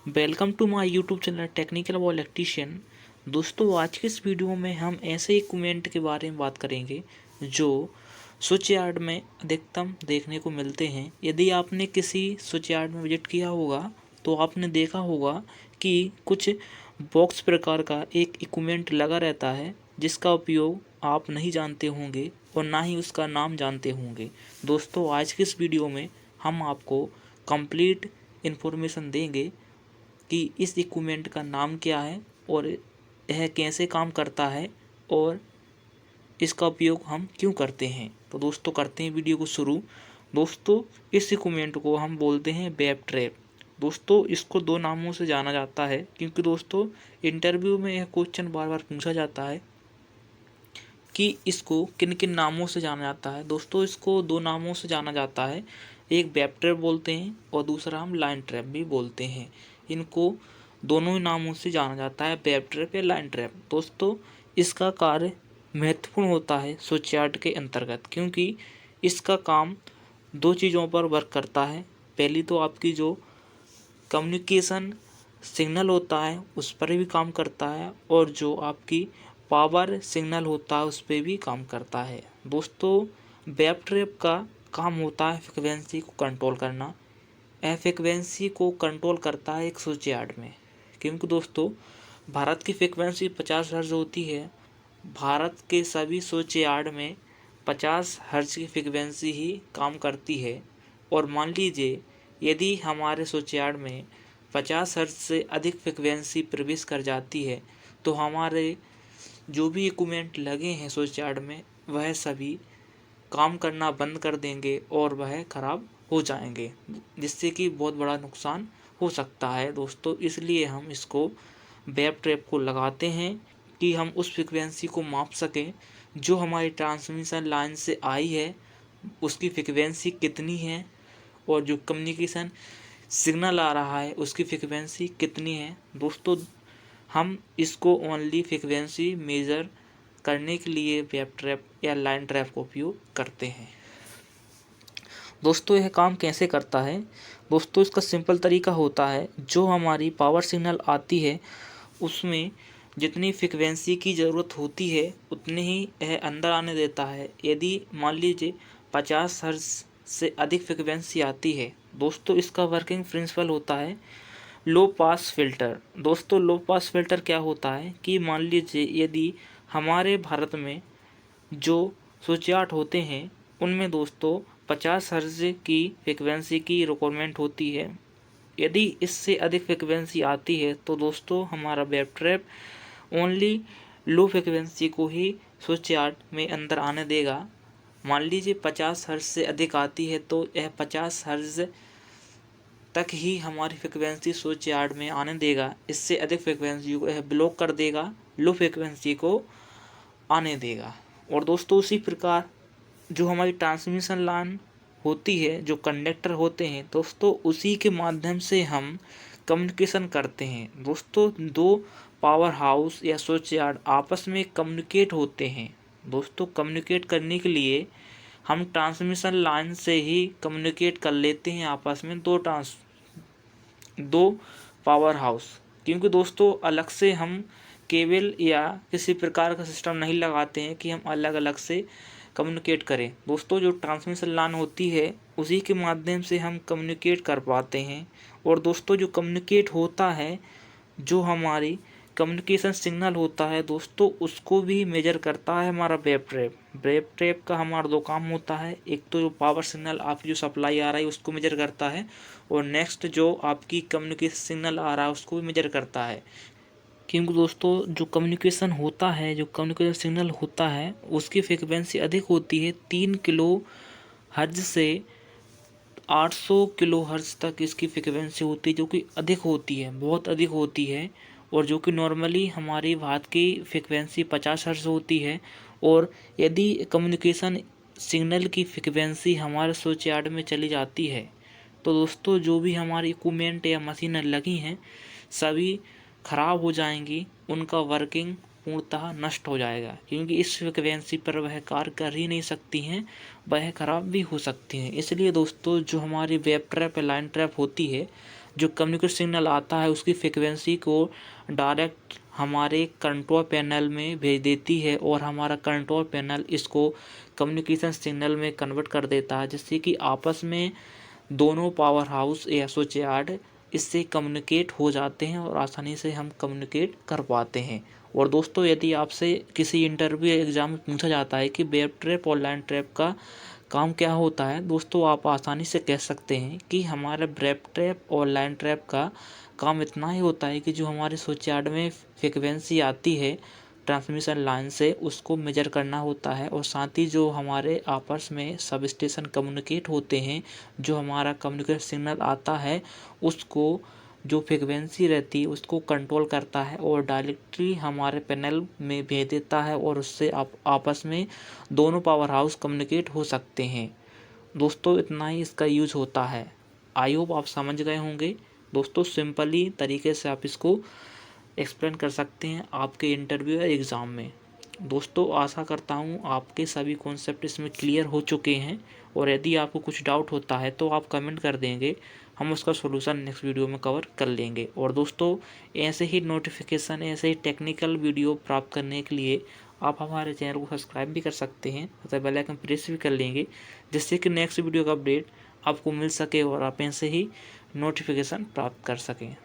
Welcome to my YouTube channel technical वो electrician. दोस्तों, आज के इस वीडियो में हम ऐसे इक्विपमेंट के बारे में बात करेंगे जो स्विच यार्ड में अधिकतम देखने को मिलते हैं। यदि आपने किसी स्विच यार्ड में विजिट किया होगा तो आपने देखा होगा कि कुछ बॉक्स प्रकार का एक इक्विपमेंट लगा रहता है जिसका उपयोग आप नहीं जानते होंगे और ना ही उसका नाम जानते होंगे। दोस्तों, आज के इस वीडियो में हम आपको कंप्लीट इन्फॉर्मेशन देंगे कि इस इक्विपमेंट का नाम क्या है और यह कैसे काम करता है और इसका उपयोग हम क्यों करते हैं। तो दोस्तों, करते हैं वीडियो को शुरू। दोस्तों, इस इक्विपमेंट को हम बोलते हैं वेब ट्रैप। दोस्तों, इसको दो नामों से जाना जाता है क्योंकि दोस्तों इंटरव्यू में यह क्वेश्चन बार बार पूछा जाता है कि इसको किन किन नामों से जाना जाता है। दोस्तों, इसको दो नामों से जाना जाता है, एक वेब ट्रैप बोलते हैं और दूसरा हम लाइन ट्रैप भी बोलते हैं। इनको दोनों ही नामों से जाना जाता है, वेब ट्रैप या लाइन ट्रैप। दोस्तों, इसका कार्य महत्वपूर्ण होता है स्विच यार्ड के अंतर्गत क्योंकि इसका काम दो चीज़ों पर वर्क करता है। पहली तो आपकी जो कम्युनिकेशन सिग्नल होता है उस पर भी काम करता है और जो आपकी पावर सिग्नल होता है उस पर भी काम करता है। दोस्तों, वेब ट्रैप का काम होता है फ्रिक्वेंसी को कंट्रोल करना। यह फ्रिक्वेंसी को कंट्रोल करता है एक स्विच यार्ड में क्योंकि दोस्तों भारत की फ्रिक्वेंसी 50 हर्ट्ज होती है। भारत के सभी स्विच यार्ड में 50 हर्ट्ज की फ्रिक्वेंसी ही काम करती है। और मान लीजिए यदि हमारे स्विच यार्ड में 50 हर्ट्ज से अधिक फ्रिक्वेंसी प्रवेश कर जाती है तो हमारे जो भी इक्विपमेंट लगे हैं स्विच यार्ड में वह सभी काम करना बंद कर देंगे और वह खराब हो जाएंगे, जिससे कि बहुत बड़ा नुकसान हो सकता है। दोस्तों, इसलिए हम इसको वेब ट्रैप को लगाते हैं कि हम उस फ्रिक्वेंसी को माप सकें जो हमारी ट्रांसमिशन लाइन से आई है उसकी फ्रिक्वेंसी कितनी है और जो कम्युनिकेशन सिग्नल आ रहा है उसकी फ्रिक्वेंसी कितनी है। दोस्तों, हम इसको ओनली फ्रिक्वेंसी मेज़र करने के लिए वेब ट्रैप या लाइन ट्रैप का उपयोग करते हैं। दोस्तों, यह काम कैसे करता है? दोस्तों, इसका सिंपल तरीका होता है, जो हमारी पावर सिग्नल आती है उसमें जितनी फ्रिक्वेंसी की ज़रूरत होती है उतनी ही यह अंदर आने देता है। यदि मान लीजिए 50 हर्ट्ज से अधिक फ्रिक्वेंसी आती है, दोस्तों इसका वर्किंग प्रिंसिपल होता है लो पास फिल्टर। दोस्तों, लो पास फिल्टर क्या होता है कि मान लीजिए यदि हमारे भारत में जो स्विच यार्ड होते हैं उनमें दोस्तों 50 हर्ट्ज की फ्रिक्वेंसी की रिक्वायरमेंट होती है। यदि इससे अधिक फ्रिक्वेंसी आती है तो दोस्तों हमारा web trap only low frequency को ही स्विच यार्ड में अंदर आने देगा। मान लीजिए 50 हर्ट्ज से अधिक आती है तो यह 50 हर्ट्ज तक ही हमारी फ्रिक्वेंसी स्विच यार्ड में आने देगा। इससे अधिक फ्रिक्वेंसी को यह ब्लॉक कर देगा, लो फ्रिक्वेंसी को आने देगा। और दोस्तों, उसी प्रकार जो हमारी ट्रांसमिशन लाइन होती है, जो कंडक्टर होते हैं दोस्तों, उसी के माध्यम से हम कम्युनिकेशन करते हैं। दोस्तों, दो पावर हाउस या स्विच यार्ड आपस में कम्युनिकेट होते हैं। दोस्तों, कम्युनिकेट करने के लिए हम ट्रांसमिशन लाइन से ही कम्युनिकेट कर लेते हैं आपस में दो पावर हाउस, क्योंकि दोस्तों अलग से हम केबल या किसी प्रकार का सिस्टम नहीं लगाते हैं कि हम अलग अलग से कम्युनिकेट करें। दोस्तों, जो ट्रांसमिशन लाइन होती है उसी के माध्यम से हम कम्युनिकेट कर पाते हैं। और दोस्तों, जो कम्युनिकेट होता है, जो हमारी कम्युनिकेशन सिग्नल होता है दोस्तों, उसको भी मेजर करता है हमारा वेब ट्रैप। वेब ट्रैप का हमारा दो काम होता है, एक तो जो पावर सिग्नल आपकी जो सप्लाई आ रहा है उसको मेजर करता है और नेक्स्ट जो आपकी कम्युनिकेशन सिग्नल आ रहा है उसको भी मेजर करता है। क्योंकि दोस्तों जो कम्युनिकेशन होता है, जो कम्युनिकेशन सिग्नल होता है उसकी फ्रिक्वेंसी अधिक होती है 3 किलो हर्ट्ज से 800 किलो हर्ट्ज तक इसकी फ्रिक्वेंसी होती है, जो कि अधिक होती है, बहुत अधिक होती है। और जो कि नॉर्मली हमारी भारत की फ्रिक्वेंसी 50 हर्ट्ज होती है। और यदि कम्युनिकेशन सिग्नल की फ्रिक्वेंसी हमारे स्विच यार्ड में चली जाती है तो दोस्तों जो भी हमारी इक्विपमेंट या मशीनें लगी हैं सभी खराब हो जाएंगी, उनका वर्किंग पूर्णतः नष्ट हो जाएगा, क्योंकि इस फ्रिक्वेंसी पर वह कार्य कर ही नहीं सकती हैं, वह खराब भी हो सकती हैं। इसलिए दोस्तों जो हमारी वेब ट्रैप या लाइन ट्रैप होती है, जो कम्युनिकेशन सिग्नल आता है उसकी फ्रिक्वेंसी को डायरेक्ट हमारे कंट्रोल पैनल में भेज देती है और हमारा कंट्रोल पैनल इसको कम्युनिकेशन सिग्नल में कन्वर्ट कर देता है, जिससे कि आपस में दोनों पावर हाउस या स्विच यार्ड इससे कम्युनिकेट हो जाते हैं और आसानी से हम कम्युनिकेट कर पाते हैं। और दोस्तों, यदि आपसे किसी इंटरव्यू या एग्ज़ाम में पूछा जाता है कि वेब ट्रैप और लैंड ट्रैप का काम क्या होता है, दोस्तों आप आसानी से कह सकते हैं कि हमारे वेब ट्रैप और लैंड ट्रैप का काम इतना ही होता है कि जो हमारे स्विच यार्ड में फ्रिक्वेंसी आती है ट्रांसमिशन लाइन से उसको मेजर करना होता है, और साथ ही जो हमारे आपस में सब स्टेशन कम्युनिकेट होते हैं, जो हमारा कम्युनिकेशन सिग्नल आता है उसको जो फ्रिक्वेंसी रहती है उसको कंट्रोल करता है और डायरेक्टली हमारे पैनल में भेज देता है, और उससे आप आपस में दोनों पावर हाउस कम्युनिकेट हो सकते हैं। दोस्तों, इतना ही इसका यूज होता है। आई होप आप समझ गए होंगे। दोस्तों, सिंपली तरीके से आप इसको एक्सप्लेन कर सकते हैं आपके इंटरव्यू या एग्ज़ाम में। दोस्तों, आशा करता हूँ आपके सभी कॉन्सेप्ट इसमें क्लियर हो चुके हैं, और यदि आपको कुछ डाउट होता है तो आप कमेंट कर देंगे, हम उसका सॉल्यूशन नेक्स्ट वीडियो में कवर कर लेंगे। और दोस्तों, ऐसे ही नोटिफिकेशन, ऐसे ही टेक्निकल वीडियो प्राप्त करने के लिए आप हमारे चैनल को सब्सक्राइब भी कर सकते हैं तथा बेल आइकन प्रेस भी कर लेंगे, जिससे कि नेक्स्ट वीडियो का अपडेट आपको मिल सके और आप ऐसे ही नोटिफिकेशन प्राप्त कर सकें।